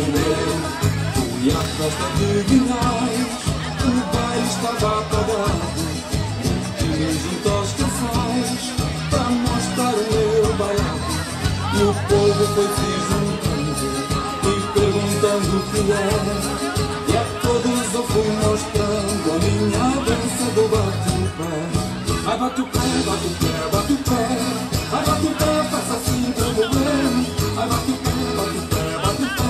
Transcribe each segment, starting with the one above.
prendeu. Fui à festa de Guinais, o baile estava apagado. E junto aos casais, para mostrar o meu bailado. E o povo foi se juntando e perguntando o que era. E a todos eu fui mostrando a minha dança do bate-o-pé. Ai, bate o pé, bate o pé, bate o pé. Ai, bate o pé, faça assim como eu. Ai, bate o pé, bate o pé, bate o pé.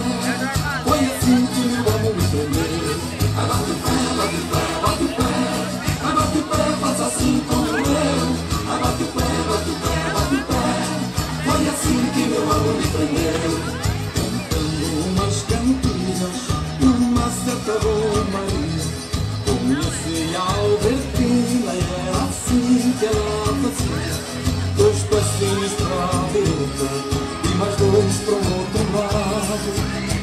Foi assim que meu amor me prendeu. Ai, bate o pé, bate o pé, bate o pé. Ai, bate o pé, faça assim como eu. Ai, bate o pé, bate o pé, bate o pé. Foi assim que meu amor me prendeu. Cantando umas cantigas numa certa romaria. Conheci a Albertina e era assim que ela fazia. 2 passinhos para a direita e mais 2 para o outro lado.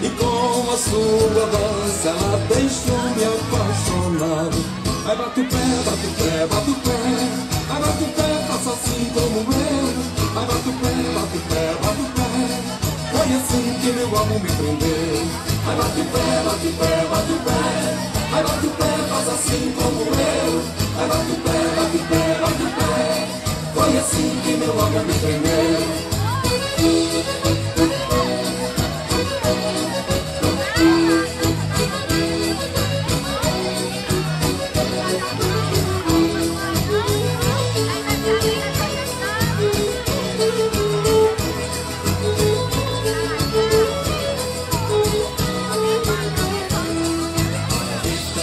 E com a sua dança ela deixou-me apaixonado. Ai, bate o pé, bate o pé, bate o pé. Ai, bate o pé, faça assim como eu. Ai, bate o pé, bate o pé, bate o pé. Foi assim que meu amor me prendeu. Ai, bate o pé, bate o pé, bate o pé. Ai, bate o pé, faz assim como eu. Ai, bate o pé, bate o pé, bate o pé. Foi assim que meu amor me prendeu.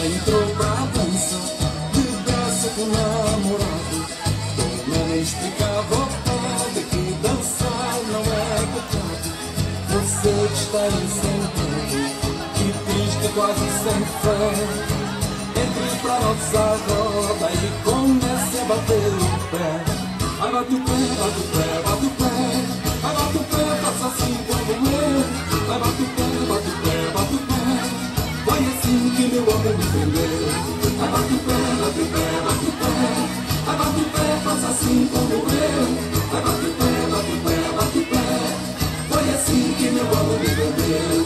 Entrou pra dança, de braço com o namorado. Dona explicava ao padre que dançar não é pecado. Você que está aí sentado, que triste, quase sem fé, entre pra nossa roda e comece a bater o pé. Ai, bate o pé, bate o pé, bate o pé. Ai, bate o pé, faça assim como eu. Ai, bate o pé, bate o pé, bate o pé. Foi assim que meu amor me prendeu. Ai, bate o pé, bate o pé, bate o pé. Ai, bate o pé, faça assim como eu. Ai, bate o pé, bate o pé, bate o pé. Foi assim que meu amor me prendeu.